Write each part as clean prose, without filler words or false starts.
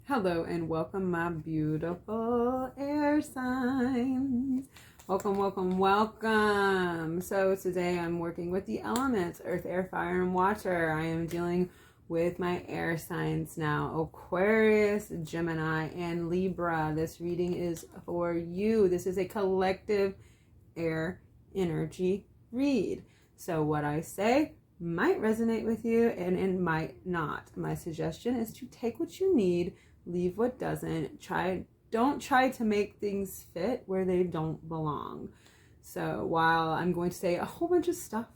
Hello and welcome, my beautiful air signs. Welcome, welcome, welcome. So today I'm working with the elements, earth, air, fire, and water. I am dealing with my air signs now, Aquarius, Gemini, and Libra. This reading is for you. This is a collective air energy read. So what I say might resonate with you and it might not. My suggestion is to take what you need, leave what doesn't. Don't try to make things fit where they don't belong. So while I'm going to say a whole bunch of stuff,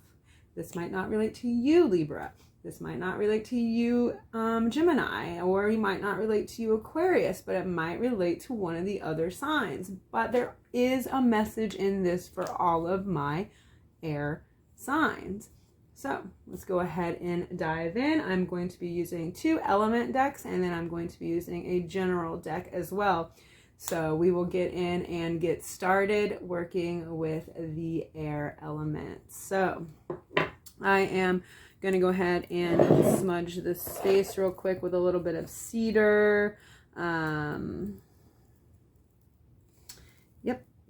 this might not relate to you, Libra. This might not relate to you, Gemini, or you might not relate to you, Aquarius, but it might relate to one of the other signs. But there is a message in this for all of my air signs. So let's go ahead and dive in. I'm going to be using 2 element decks, and then I'm going to be using a general deck as well. So we will get in and get started working with the air elements. So I am going to go ahead and smudge this space real quick with a little bit of cedar. Yep,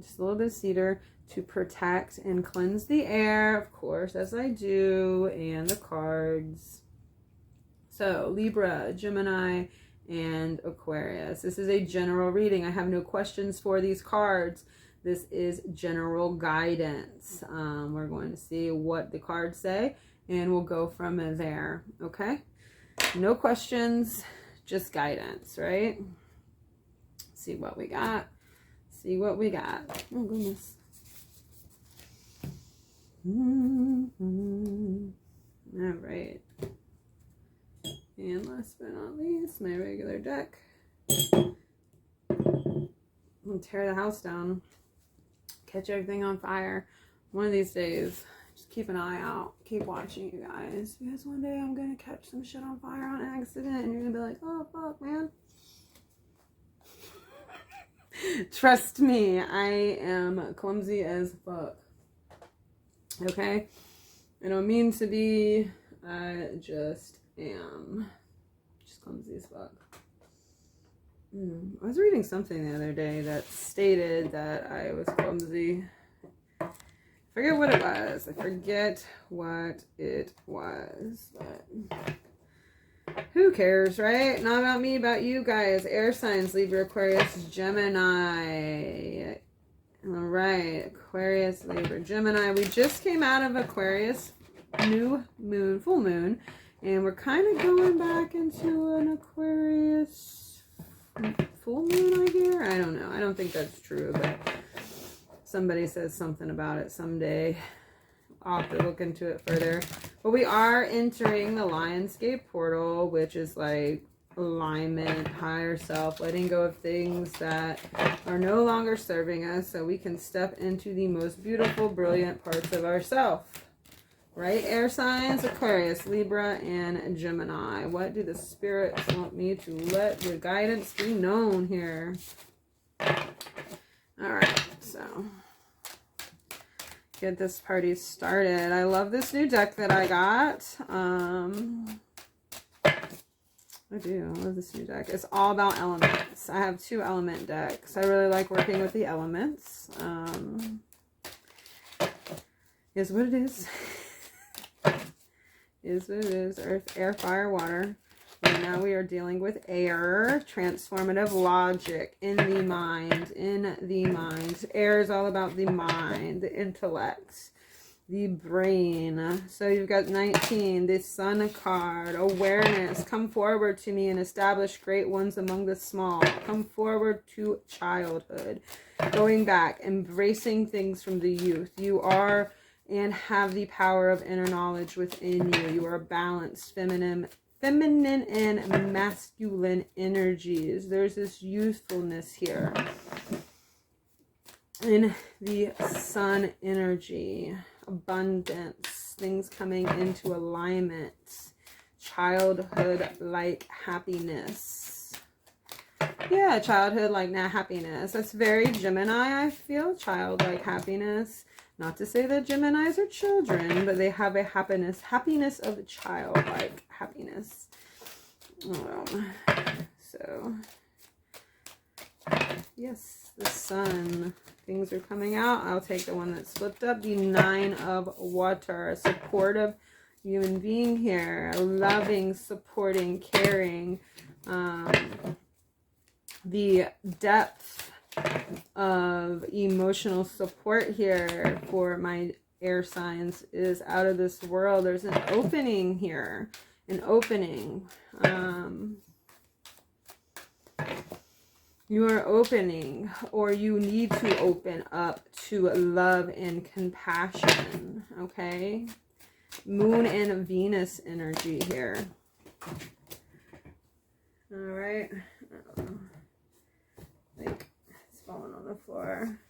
just a little bit of cedar to protect and cleanse the air, of course, as I do, and the cards. So Libra, Gemini, and Aquarius. This is a general reading. I have no questions for these cards. This is general guidance. We're going to see what the cards say, and we'll go from there, okay? No questions, just guidance, right? See what we got. See what we got. Oh, goodness. All right. And last but not least, my regular deck. I'll tear the house down. Catch everything on fire. One of these days. Just keep an eye out. Keep watching, you guys. Because one day I'm going to catch some shit on fire on accident. And you're going to be like, oh, fuck, man. Trust me, I am clumsy as fuck. Okay? I don't mean to be. I just am. Just clumsy as fuck. I was reading something the other day that stated that I was clumsy. I forget what it was. But who cares, right? Not about me, about you guys. Air signs, Libra, Aquarius, Gemini. All right, Aquarius, Libra, Gemini. We just came out of Aquarius new moon, full moon, and we're kind of going back into an Aquarius full moon, I hear. I don't know. I don't think that's true, but somebody says something about it someday. I'll have to look into it further. But we are entering the Lionsgate portal, which is like alignment, higher self, letting go of things that are no longer serving us so we can step into the most beautiful, brilliant parts of ourselves. Right? Air signs, Aquarius, Libra, and Gemini. What do the spirits want me to let the guidance be known here? Alright, so get this party started. I love this new deck that I got. I do. I love this new deck. It's all about elements. I have 2 element decks. I really like working with the elements. Is what it is. Is what it is. Earth, air, fire, water. And now we are dealing with air. Transformative logic in the mind. In the mind. Air is all about the mind, the intellect, the brain. So you've got 19, the Sun card. Awareness. Come forward to me and establish great ones among the small. Come forward to childhood. Going back. Embracing things from the youth. You are and have the power of inner knowledge within you. You are balanced, feminine and masculine energies. There's this youthfulness here in the Sun energy. Abundance, things coming into alignment, childhood-like happiness. Yeah, childhood-like happiness. That's very Gemini, I feel. Childlike happiness. Not to say that Geminis are children, but they have a happiness of childlike happiness. So So, yes, the Sun. Things are coming out. I'll take the one that's flipped up. The Nine of Water. A supportive human being here. Loving, supporting, caring. The depth of emotional support here for my air signs is out of this world. There's an opening here. An opening. You are opening, or you need to open up to love and compassion, okay? Moon and Venus energy here. All right. Like, it's falling on the floor.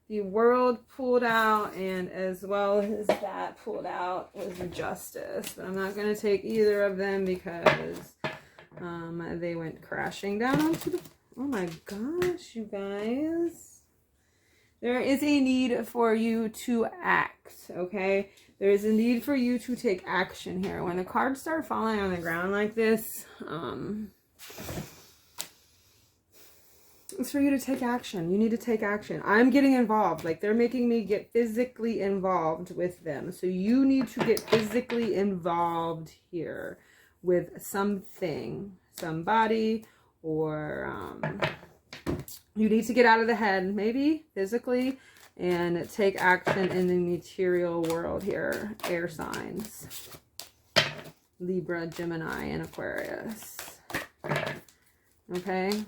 The World pulled out, and as well as that pulled out was Justice. But I'm not going to take either of them because they went crashing down onto the... Oh my gosh, you guys. There is a need for you to act, okay? There is a need for you to take action here. When the cards start falling on the ground like this, it's for you to take action. You need to take action. I'm getting involved. Like, they're making me get physically involved with them. So you need to get physically involved here with something, somebody, or you need to get out of the head, maybe physically, and take action in the material world here. Air signs. Libra, Gemini, and Aquarius. Okay.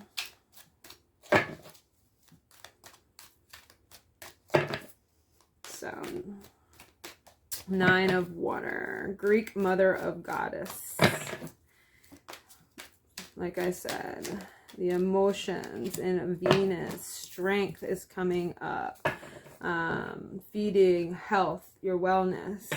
So, Nine of Water. Greek mother of goddess. Like I said, the emotions in Venus, strength is coming up. Feeding, health, your wellness.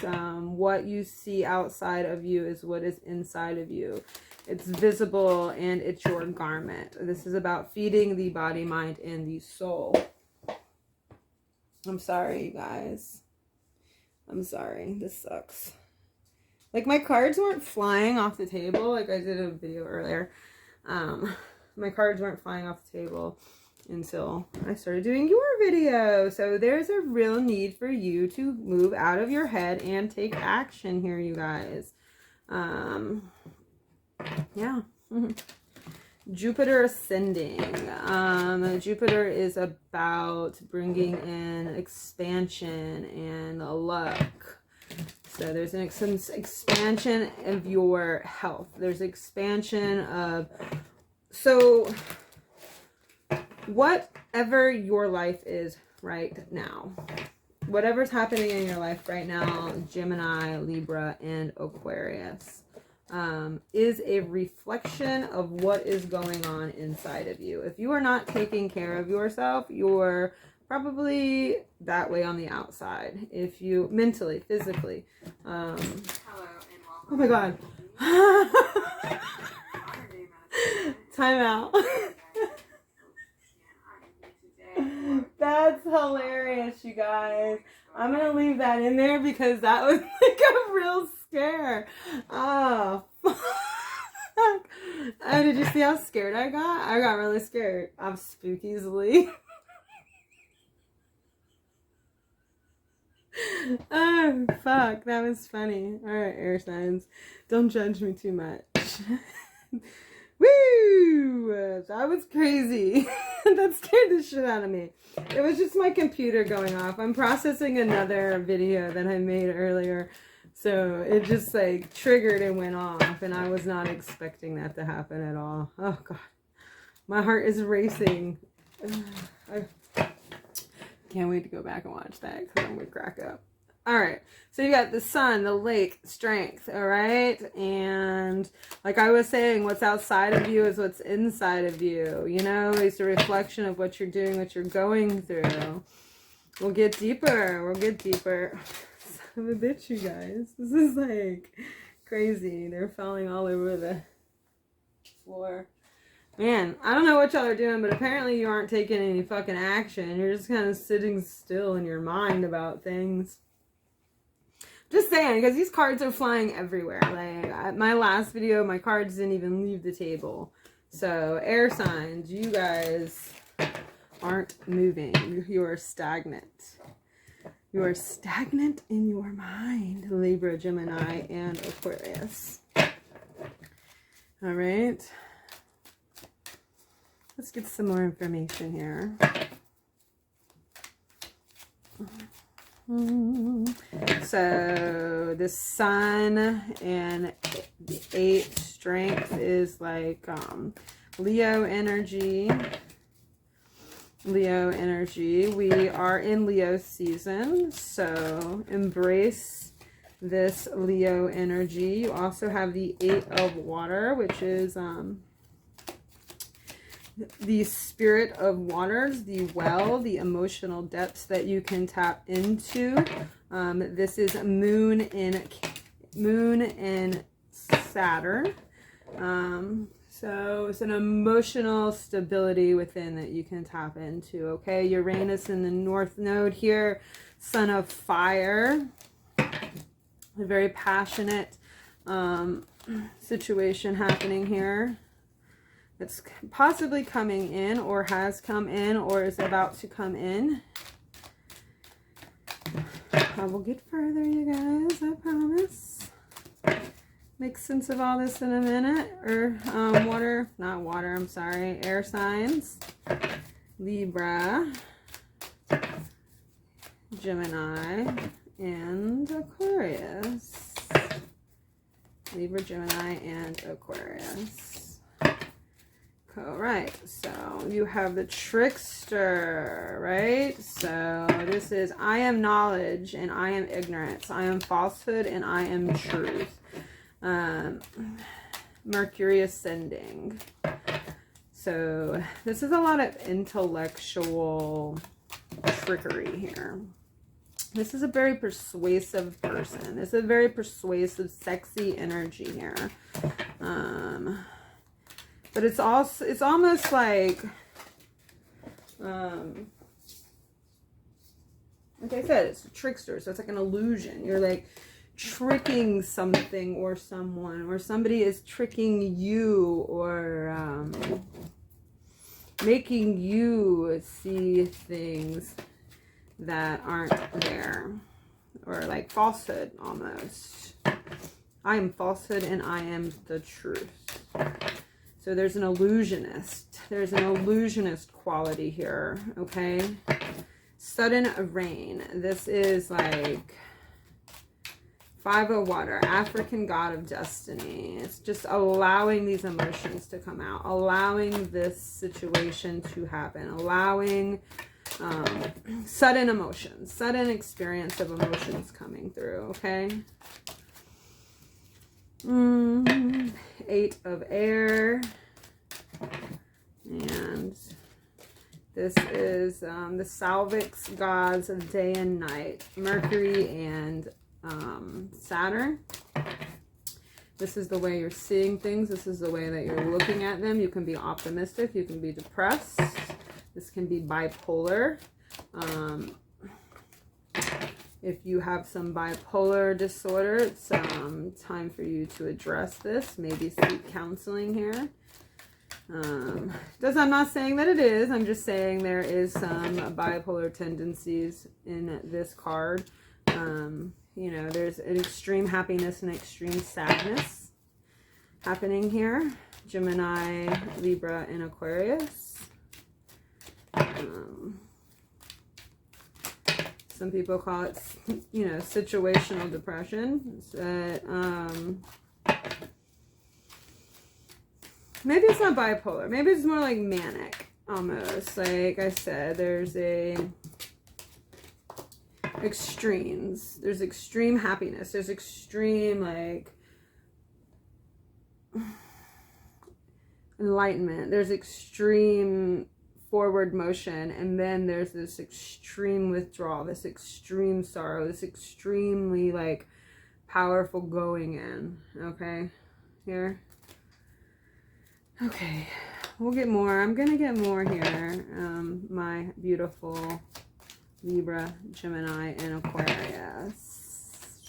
What you see outside of you is what is inside of you. It's visible and it's your garment. This is about feeding the body, mind, and the soul. I'm sorry, you guys. I'm sorry. This sucks. Like, my cards weren't flying off the table like I did a video earlier. My cards weren't flying off the table until I started doing your video. So there's a real need for you to move out of your head and take action here, you guys. Yeah. Jupiter ascending. Jupiter is about bringing in expansion and luck. So there's an expansion of your health. There's expansion of... So whatever your life is right now, whatever's happening in your life right now, Gemini, Libra, and Aquarius, is a reflection of what is going on inside of you. If you are not taking care of yourself, you're probably that way on the outside. If you mentally, physically. Hello and welcome. Oh my God. Time out. That's hilarious, you guys. I'm going to leave that in there because that was like a real scare. Oh, fuck. Oh, did you see how scared I got? I got really scared. I'm spook easily. Oh, fuck. That was funny. Alright, air signs. Don't judge me too much. Woo! That was crazy. That scared the shit out of me. It was just my computer going off. I'm processing another video that I made earlier. So it just like triggered and went off. And I was not expecting that to happen at all. Oh, God. My heart is racing. I can't wait to go back and watch that because I'm going to crack up. All right. So you got the sun, the lake, strength. All right. And like I was saying, what's outside of you is what's inside of you. You know, it's a reflection of what you're doing, what you're going through. We'll get deeper. We'll get deeper. Son of a bitch, you guys. This is like crazy. They're falling all over the floor. Man, I don't know what y'all are doing, but apparently you aren't taking any fucking action. You're just kind of sitting still in your mind about things. Just saying, because these cards are flying everywhere. Like, my last video, my cards didn't even leave the table. So air signs, you guys aren't moving. You are stagnant. You are stagnant in your mind, Libra, Gemini, and Aquarius. All right. Let's get some more information here. So the sun and the 8 strength is like Leo energy. Leo energy. We are in Leo season, so embrace this Leo energy. You also have the 8 of water, which is the spirit of waters, the well, the emotional depths that you can tap into. This is moon in Saturn. So it's an emotional stability within that you can tap into. Okay, Uranus in the north node here, sun of fire, a very passionate situation happening here. It's possibly coming in, or has come in, or is about to come in. I will get further, you guys, I promise. Make sense of all this in a minute. Or air signs. Libra, Gemini, and Aquarius. Libra, Gemini, and Aquarius. All right, so you have the trickster, right? So this is, I am knowledge and I am ignorance. I am falsehood and I am truth. Mercury ascending. So this is a lot of intellectual trickery here. This is a very persuasive person. This is a very persuasive, sexy energy here. But it's also, it's almost like I said, it's a trickster. So it's like an illusion. You're like tricking something or someone, or somebody is tricking you, or making you see things that aren't there, or like falsehood almost. I am falsehood and I am the truth. So there's an illusionist. There's an illusionist quality here, okay? Sudden rain. This is like 5 of water, African god of destiny. It's just allowing these emotions to come out, allowing this situation to happen, allowing sudden emotions, sudden experience of emotions coming through, okay? 8 of air, and this is the Salvix gods of day and night, Mercury and Saturn. This is the way you're seeing things. This is the way that you're looking at them. You can be optimistic. You can be depressed. This can be bipolar. If you have some bipolar disorder, it's time for you to address this. Maybe seek counseling here. I'm not saying that it is. I'm just saying there is some bipolar tendencies in this card. You know, there's an extreme happiness and extreme sadness happening here. Gemini, Libra, and Aquarius. Some people call it, you know, situational depression. Maybe it's not bipolar. Maybe it's more like manic, almost. Like I said, there's extremes. There's extreme happiness. There's extreme, like, enlightenment. There's extreme forward motion, and then there's this extreme withdrawal, this extreme sorrow, this extremely like powerful going in. Okay, here. Okay, we'll get more. I'm gonna get more here. My beautiful Libra, Gemini, and Aquarius.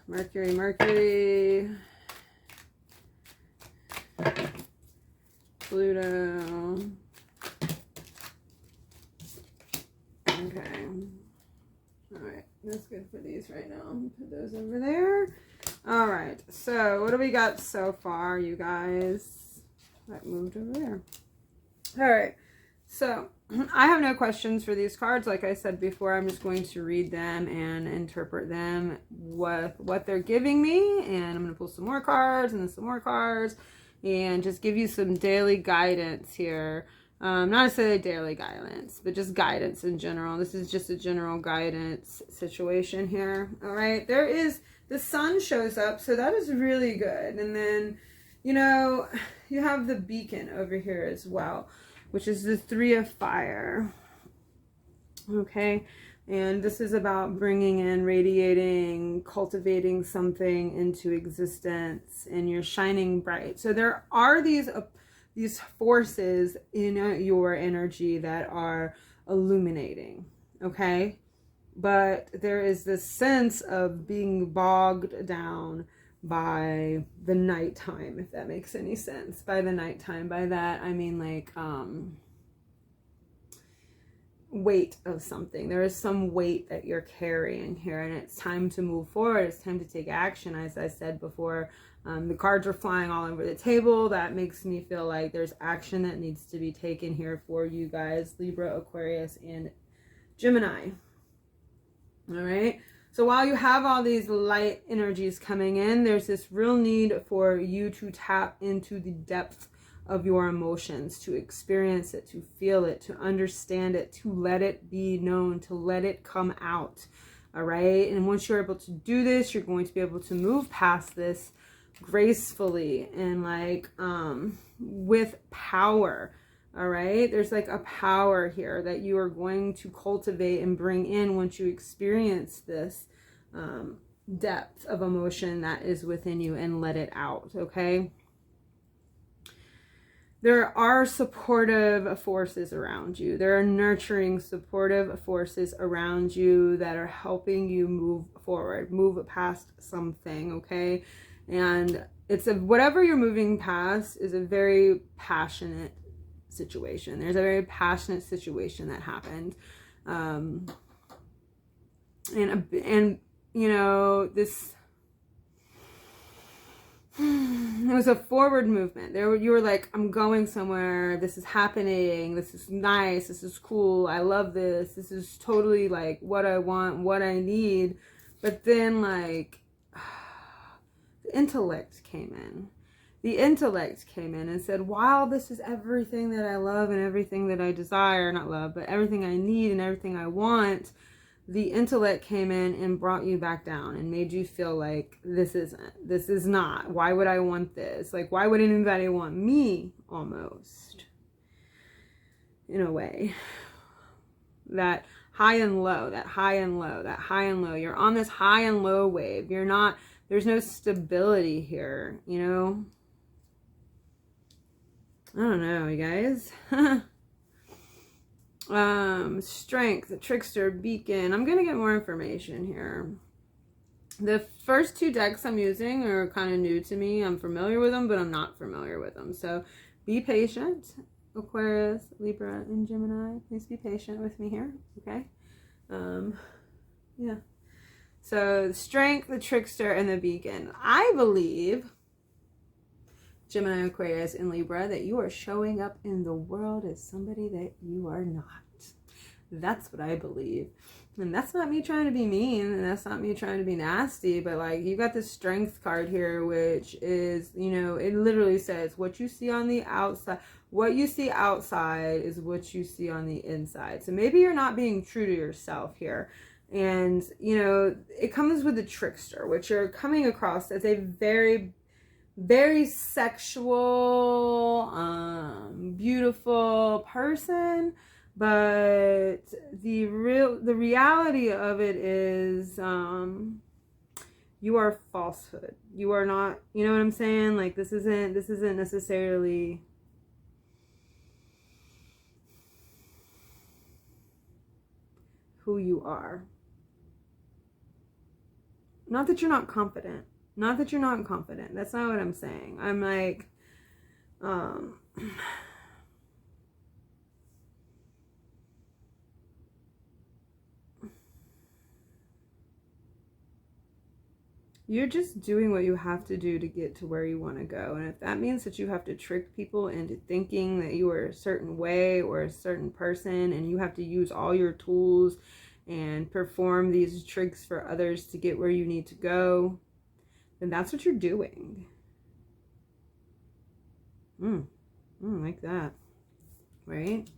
Mercury, Pluto. Okay. All right. That's good for these right now. Put those over there. All right. So what do we got so far, you guys? That moved over there. All right. So I have no questions for these cards. Like I said before, I'm just going to read them and interpret them with what they're giving me. And I'm going to pull some more cards and then some more cards and just give you some daily guidance here. Not necessarily daily guidance, but just guidance in general. This is just a general guidance situation here. All right. There is, the sun shows up. So that is really good. And then, you know, you have the beacon over here as well, which is the 3 of fire. Okay. And this is about bringing in, radiating, cultivating something into existence, and you're shining bright. So there are these forces in your energy that are illuminating. Okay. But there is this sense of being bogged down by the nighttime, if that makes any sense. By the nighttime, by that I mean like weight of something. There is some weight that you're carrying here, and it's time to move forward. It's time to take action. As I said before, the cards are flying all over the table. That makes me feel like there's action that needs to be taken here for you guys, Libra, Aquarius, and Gemini. All right. So while you have all these light energies coming in, there's this real need for you to tap into the depth of your emotions, to experience it, to feel it, to understand it, to let it be known, to let it come out. All right. And once you're able to do this, you're going to be able to move past this gracefully and like with power. All right. There's like a power here that you are going to cultivate and bring in once you experience this depth of emotion that is within you and let it out. Okay. There are supportive forces around you. There are nurturing, supportive forces around you that are helping you move forward, move past something. Okay. And it's whatever you're moving past is a very passionate situation. There's a very passionate situation that happened. And you know, this, it was a forward movement. You were like, I'm going somewhere. This is happening. This is nice. This is cool. I love this. This is totally like what I want, what I need. But then like the intellect came in. The intellect came in and said, wow, this is everything that I love and everything that I desire, not love, but everything I need and everything I want. The intellect came in and brought you back down and made you feel like this is not. Why would I want this? Like, why would anybody want me, almost? In a way. That high and low, that high and low, that high and low. You're on this high and low wave. You're not, there's no stability here, you know? I don't know, you guys. Strength, the trickster, beacon. I'm gonna get more information here. The first two decks I'm using are kind of new to me. I'm familiar with them, but I'm not familiar with them. So be patient, Aquarius, Libra, and Gemini. Please be patient with me here, okay? Yeah. So the strength, the trickster, and the beacon. I believe, Gemini, Aquarius, and Libra, that you are showing up in the world as somebody that you are not. That's what I believe. And that's not me trying to be mean, and that's not me trying to be nasty, but like, you got this strength card here, which is, you know, it literally says what you see on the outside, what you see outside is what you see on the inside. So maybe you're not being true to yourself here. And, you know, it comes with the trickster, which you're coming across as a very, very sexual, beautiful person. But the reality of it is, you are falsehood. You are not, you know what I'm saying? Like, this isn't necessarily who you are. Not that you're not confident. Not that you're not confident. That's not what I'm saying. I'm like, You're just doing what you have to do to get to where you want to go. And if that means that you have to trick people into thinking that you are a certain way or a certain person, and you have to use all your tools and perform these tricks for others to get where you need to go, then that's what you're doing. Like that, right?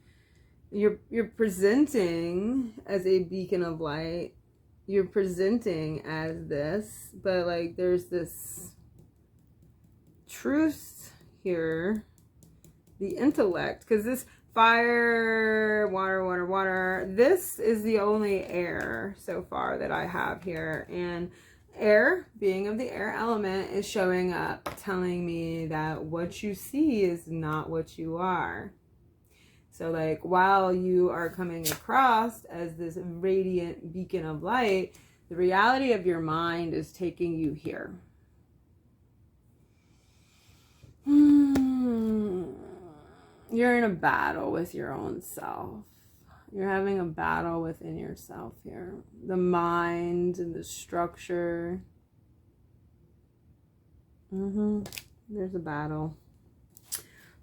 You're presenting as a beacon of light. You're presenting as this, but like there's this truth here, the intellect, because this fire, water, water, water, this is the only air so far that I have here. And air, being of the air element, is showing up telling me that what you see is not what you are. So like while you are coming across as this radiant beacon of light, the reality of your mind is taking you here. You're in a battle with your own self. You're having a battle within yourself here. The mind and the structure. There's a battle.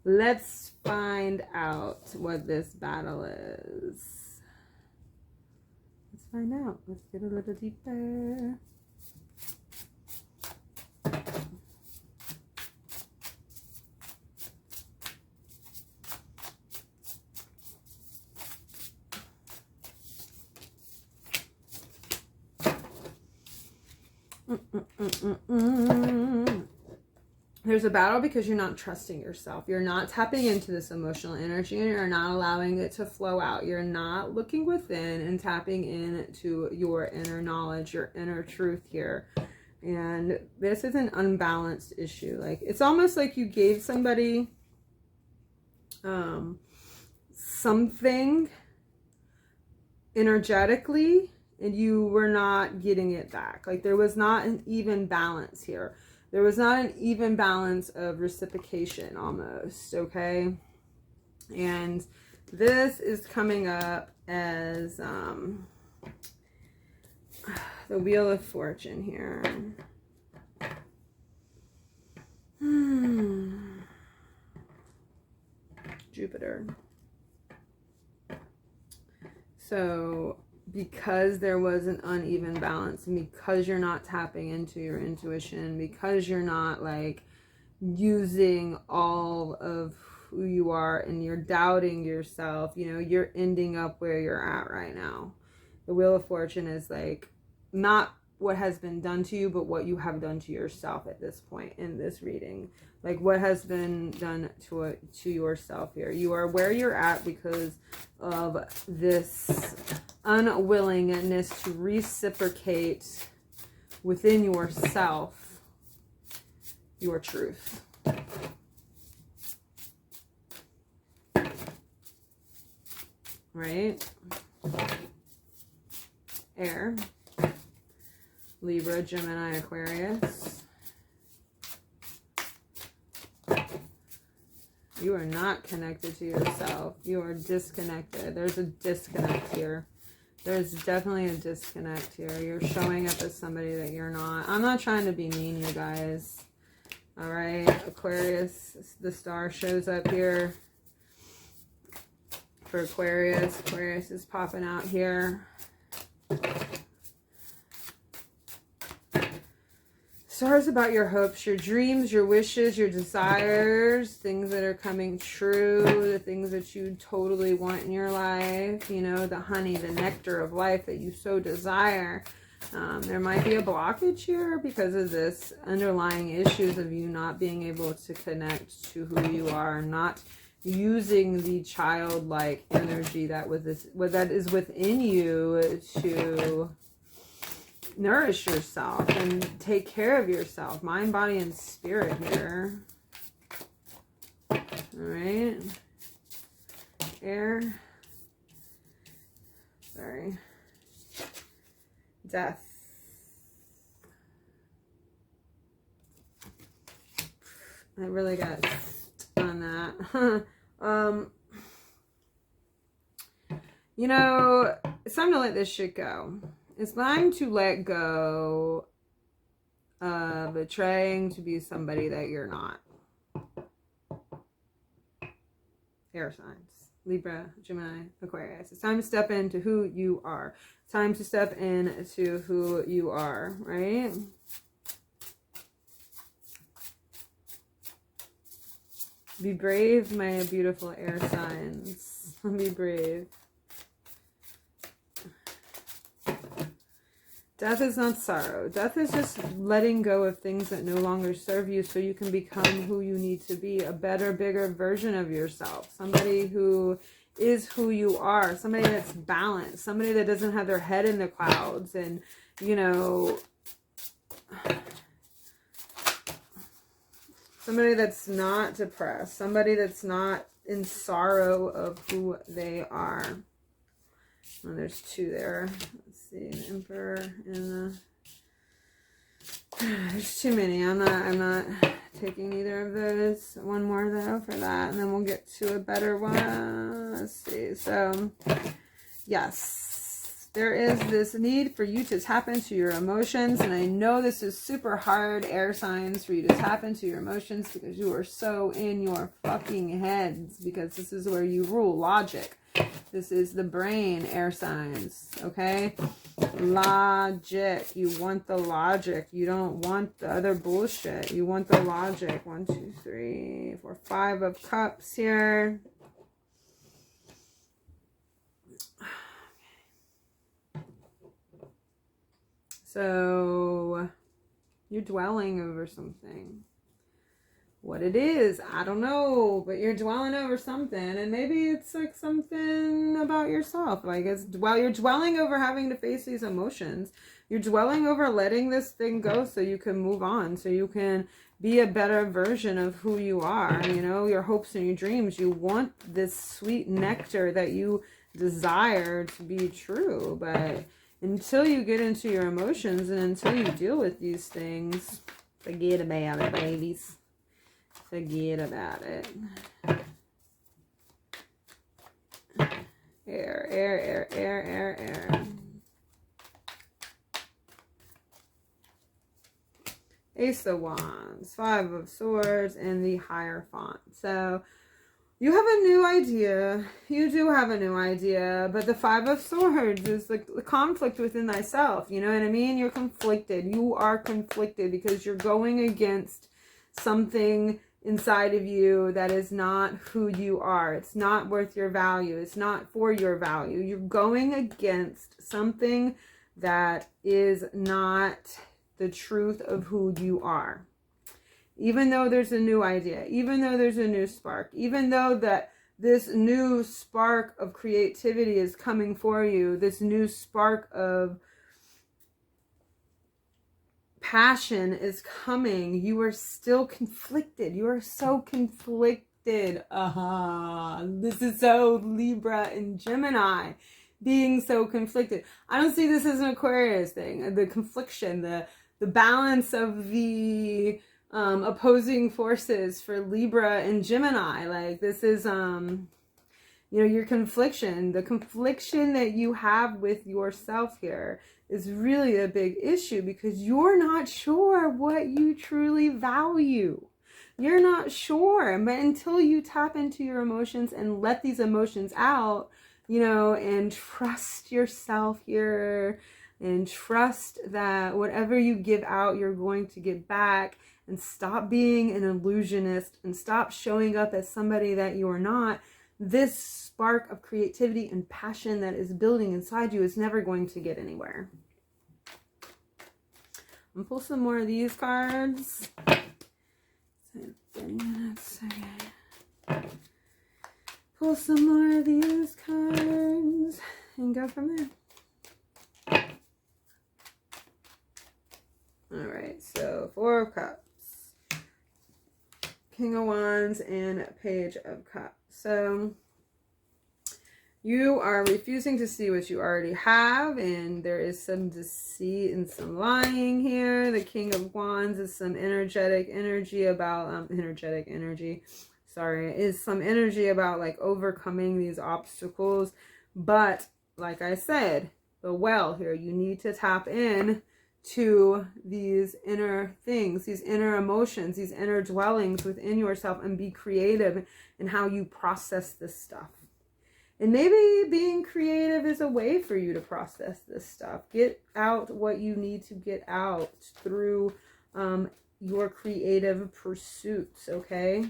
Let's find out what this battle is. Let's find out. Let's get a little deeper. There's a battle because you're not trusting yourself. You're not tapping into this emotional energy, and you're not allowing it to flow out. You're not looking within and tapping into your inner knowledge, your inner truth here. And this is an unbalanced issue. Like, it's almost like you gave somebody something energetically, and you were not getting it back. Like, there was not an even balance here. There was not an even balance of reciprocation almost, okay? And this is coming up as the Wheel of Fortune here. Jupiter. So because there was an uneven balance, and because you're not tapping into your intuition, because you're not like using all of who you are, and you're doubting yourself, you know, you're ending up where you're at right now. The Wheel of Fortune is like not what has been done to you, but what you have done to yourself at this point in this reading. Like what has been done to yourself here. You are where you're at because of this unwillingness to reciprocate within yourself your truth. Right? Air. Libra, Gemini, Aquarius. You are not connected to yourself. You are disconnected. There's a disconnect here. There's definitely a disconnect here. You're showing up as somebody that you're not. I'm not trying to be mean, you guys. All right, Aquarius, the star shows up here for Aquarius. Aquarius is popping out here. Stars about your hopes, your dreams, your wishes, your desires, things that are coming true, the things that you totally want in your life, you know, the honey, the nectar of life that you so desire. There might be a blockage here because of this underlying issues of you not being able to connect to who you are, not using the childlike energy that is within you to nourish yourself and take care of yourself, mind, body, and spirit here. All right. Air. Sorry. Death. I really got on that. You know, it's time to let this shit go. It's time to let go betraying to be somebody that you're not. Air signs. Libra, Gemini, Aquarius. It's time to step into who you are. It's time to step into who you are, right? Be brave, my beautiful air signs. Be brave. Death is not sorrow. Death is just letting go of things that no longer serve you so you can become who you need to be. A better, bigger version of yourself. Somebody who is who you are. Somebody that's balanced. Somebody that doesn't have their head in the clouds. And, you know, somebody that's not depressed. Somebody that's not in sorrow of who they are. Oh, there's two there. Let's see, an Emperor and there's too many. I'm not taking either of those. One more though for that, and then we'll get to a better one. Let's see. So, yes, there is this need for you to tap into your emotions, and I know this is super hard, air signs, for you to tap into your emotions because you are so in your fucking heads, because this is where you rule logic. This is the brain, air signs, okay? Logic. You want the logic. You don't want the other bullshit. You want the logic. 1, 2, 3, 4, 5 of cups here. So, you're dwelling over something. What it is, I don't know, but you're dwelling over something, and maybe it's like something about yourself. Like, it's while you're dwelling over having to face these emotions, you're dwelling over letting this thing go so you can move on, so you can be a better version of who you are, you know, your hopes and your dreams. You want this sweet nectar that you desire to be true, but until you get into your emotions and until you deal with these things, forget about it, ladies. Forget about it. Air, air, air, air, air, air. Ace of Wands, 5 of Swords, and the Hierophant. So, you have a new idea. You do have a new idea, but the 5 of Swords is the conflict within thyself. You know what I mean? You're conflicted. You are conflicted because you're going against something inside of you that is not who you are. It's not worth your value. It's not for your value. You're going against something that is not the truth of who you are. Even though there's a new idea, even though there's a new spark, even though that this new spark of creativity is coming for you, this new spark of passion is coming, you are still conflicted. You are so conflicted. This is so Libra and Gemini, being so conflicted. I don't see this as an Aquarius thing. The confliction, the balance of the opposing forces for Libra and Gemini. Like, this is you know, your confliction, the confliction that you have with yourself here is really a big issue because you're not sure what you truly value. You're not sure, but until you tap into your emotions and let these emotions out, you know, and trust yourself here and trust that whatever you give out, you're going to get back, and stop being an illusionist and stop showing up as somebody that you're not. This spark of creativity and passion that is building inside you is never going to get anywhere. I'm gonna pull some more of these cards. 30 minutes, okay. Pull some more of these cards and go from there. Alright, so 4 of Cups, King of Wands, and Page of Cups. So you are refusing to see what you already have, and there is some deceit and some lying here. The King of Wands is some energy about, is some energy about like overcoming these obstacles. But like I said, the well here, you need to tap in to these inner things, these inner emotions, these inner dwellings within yourself, and be creative in how you process this stuff. And maybe being creative is a way for you to process this stuff. Get out what you need to get out through your creative pursuits, okay?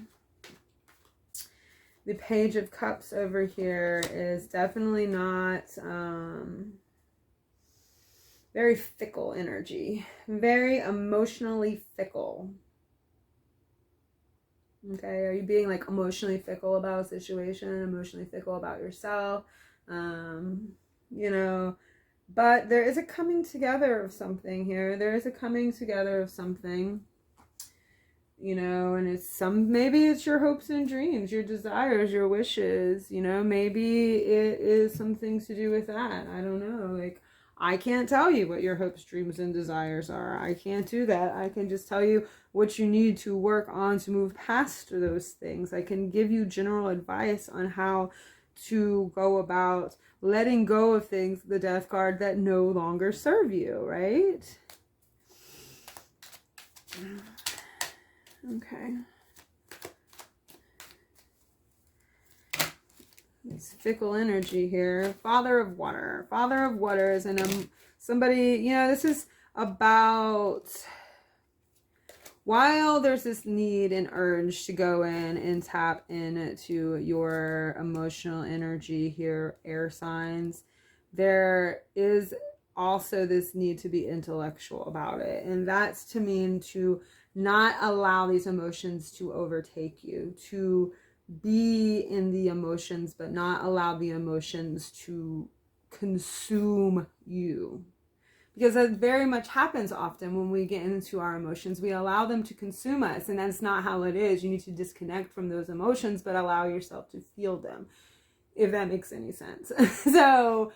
The Page of Cups over here is definitely not very fickle energy. Very emotionally fickle. Okay, are you being like emotionally fickle about a situation, emotionally fickle about yourself? You know, but there is a coming together of something here. There is a coming together of something. You know, and it's maybe it's your hopes and dreams, your desires, your wishes, you know, maybe it is some things to do with that. I don't know. Like, I can't tell you what your hopes, dreams, and desires are. I can't do that. I can just tell you what you need to work on to move past those things. I can give you general advice on how to go about letting go of things, the Death card, that no longer serve you, right? Okay. This fickle energy here. Father of Water. Father of Water is somebody, you know, this is about, while there's this need and urge to go in and tap into your emotional energy here, air signs, there is also this need to be intellectual about it. And that's to mean to not allow these emotions to overtake you, to be in the emotions, but not allow the emotions to consume you. Because that very much happens often when we get into our emotions. We allow them to consume us, and that's not how it is. You need to disconnect from those emotions, but allow yourself to feel them, if that makes any sense. So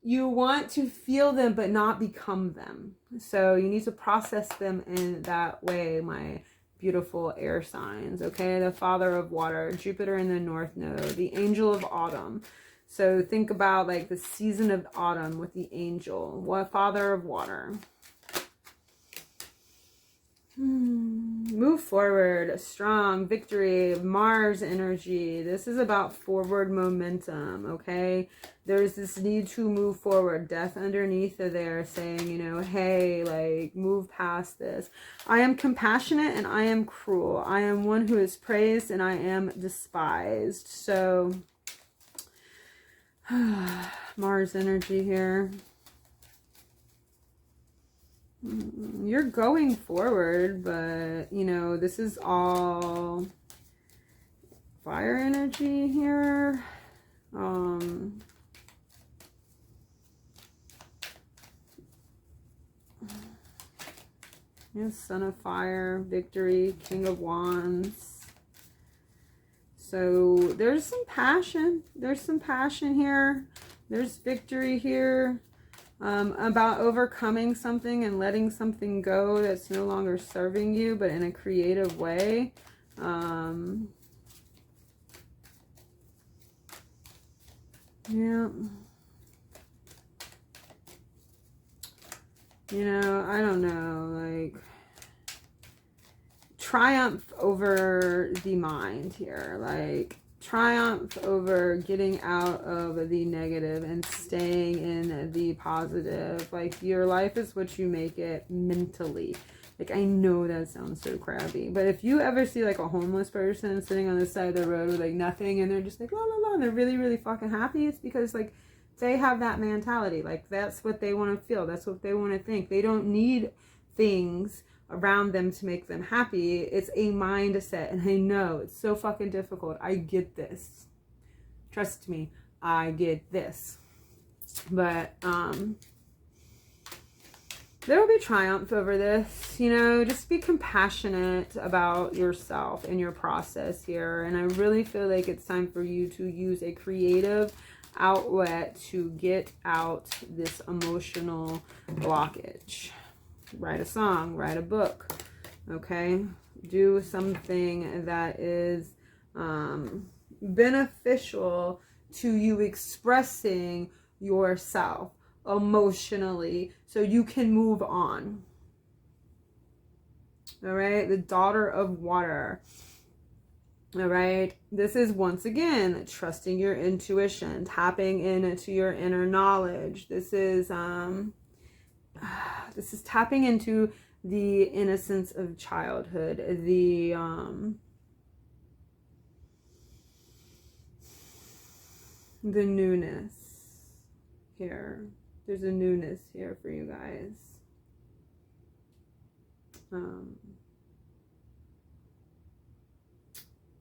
you want to feel them, but not become them. So you need to process them in that way, my beautiful air signs, okay? The Father of Water, Jupiter in the North Node, the Angel of Autumn. So think about like the season of autumn with the angel. What Father of Water? Move forward, strong, victory, Mars energy. This is about forward momentum, okay? There's this need to move forward. Death underneath of there saying, you know, hey, like, move past this. I am compassionate and I am cruel. I am one who is praised and I am despised. So, Mars energy here. You're going forward, but, you know, this is all fire energy here. Yes, Son of Fire, Victory, King of Wands. So there's some passion. There's some passion here. There's victory here. About overcoming something and letting something go that's no longer serving you, but in a creative way. Yeah. You know, I don't know, like, triumph over the mind here, like, triumph over getting out of the negative and staying in the positive. Like, your life is what you make it mentally. Like, I know that sounds so crappy, but if you ever see like a homeless person sitting on the side of the road with like nothing and they're just like la la la and they're really really fucking happy, it's because like they have that mentality. Like, that's what they want to feel, that's what they want to think. They don't need things around them to make them happy. It's a mindset, and I know it's so fucking difficult. I get this, trust me, I get this, but there will be triumph over this. You know, just be compassionate about yourself and your process here. And I really feel like it's time for you to use a creative outlet to get out this emotional blockage. Write a song, write a book, okay? Do something that is beneficial to you expressing yourself emotionally so you can move on. All right, the daughter of water. All right, this is once again trusting your intuition, tapping into your inner knowledge. This is tapping into the innocence of childhood, the newness here. There's a newness here for you guys.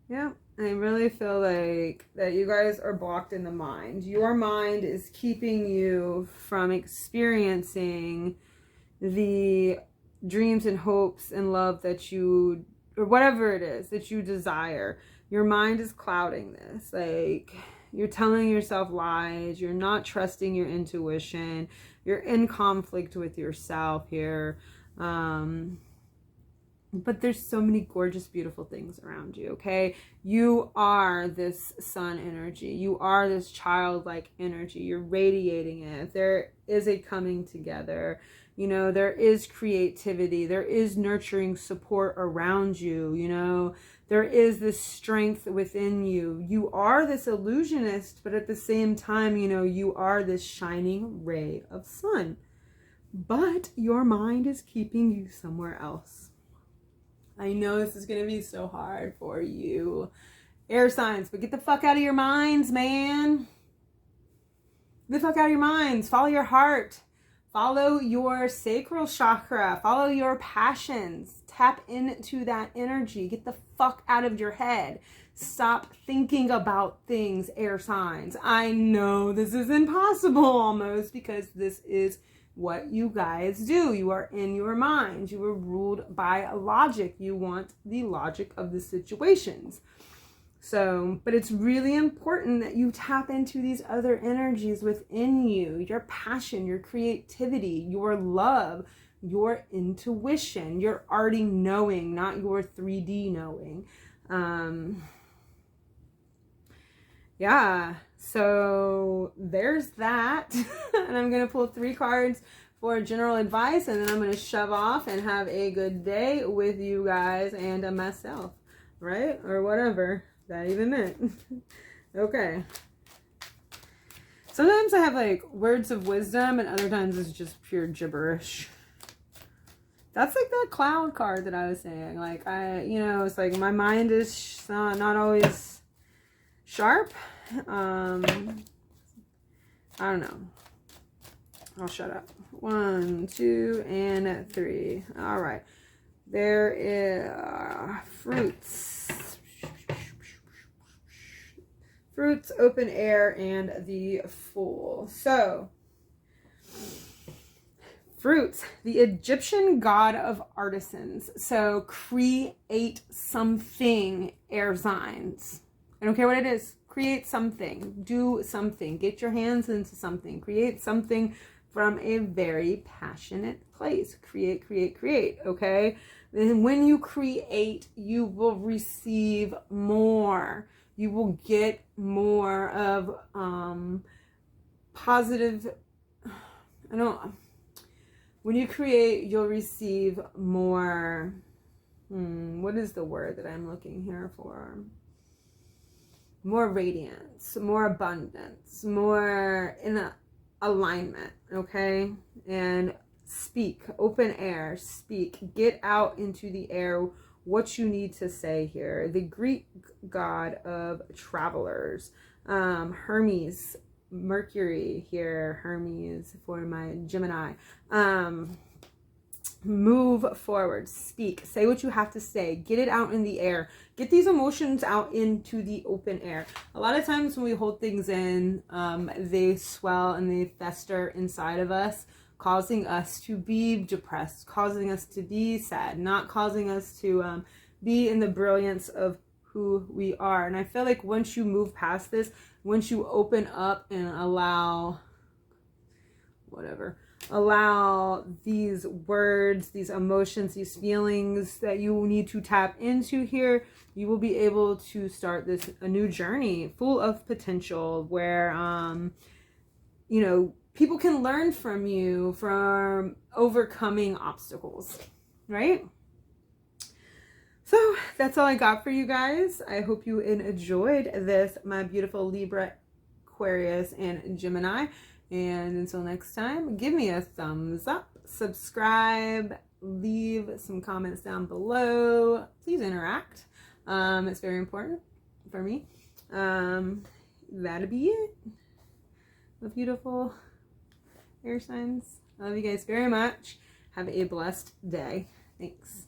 Yeah, I really feel like that you guys are blocked in the mind. Your mind is keeping you from experiencing the dreams and hopes and love that you, or whatever it is that you desire. Your mind is clouding this. Like, you're telling yourself lies. You're not trusting your intuition. You're in conflict with yourself here. But there's so many gorgeous, beautiful things around you, okay? You are this sun energy. You are this childlike energy. You're radiating it. There is a coming together. You know, there is creativity. There is nurturing support around you. You know, there is this strength within you. You are this illusionist, but at the same time, you know, you are this shining ray of sun. But your mind is keeping you somewhere else. I know this is going to be so hard for you, air signs, but get the fuck out of your minds, man. Get the fuck out of your minds. Follow your heart. Follow your sacral chakra. Follow your passions. Tap into that energy. Get the fuck out of your head. Stop thinking about things, air signs. I know this is impossible almost, because this is what you guys do. You are in your mind. You are ruled by logic. You want the logic of the situations. So, but it's really important that you tap into these other energies within you. Your passion, your creativity, your love, your intuition, your already knowing, not your 3D knowing. Yeah, so there's that. And I'm going to pull 3 cards for general advice, and then I'm going to shove off and have a good day with you guys and myself, right? Or whatever that even meant. Okay. Sometimes I have like words of wisdom, and other times it's just pure gibberish. That's like that cloud card that I was saying. Like, you know, it's like my mind is not always sharp. I don't know. I'll shut up. 1, 2, and 3. All right. There is fruits. Fruits, open air, and the Fool. So, fruits, the Egyptian god of artisans. So, create something, air signs. I don't care what it is. Create something. Do something. Get your hands into something. Create something from a very passionate place. Create, create, create. Okay? And when you create, you will receive more. You will get more of positive. When you create, you'll receive more. What is the word that I'm looking here for? More radiance, more abundance, more in alignment, okay? And speak, open air, speak, get out into the air what you need to say here. The Greek god of travelers, Hermes, Mercury here, Hermes for my Gemini. Move forward, speak, say what you have to say, get it out in the air, get these emotions out into the open air. A lot of times when we hold things in, they swell and they fester inside of us, causing us to be depressed, causing us to be sad, not causing us to be in the brilliance of who we are. And I feel like once you move past this, once you open up and allow these words, these emotions, these feelings that you need to tap into here, you will be able to start a new journey full of potential where, you know, people can learn from you from overcoming obstacles, right? So that's all I got for you guys. I hope you enjoyed this, my beautiful Libra, Aquarius, and Gemini. And until next time, give me a thumbs up, subscribe, leave some comments down below. Please interact. It's very important for me. That'll be it. The beautiful air signs. I love you guys very much. Have a blessed day. Thanks.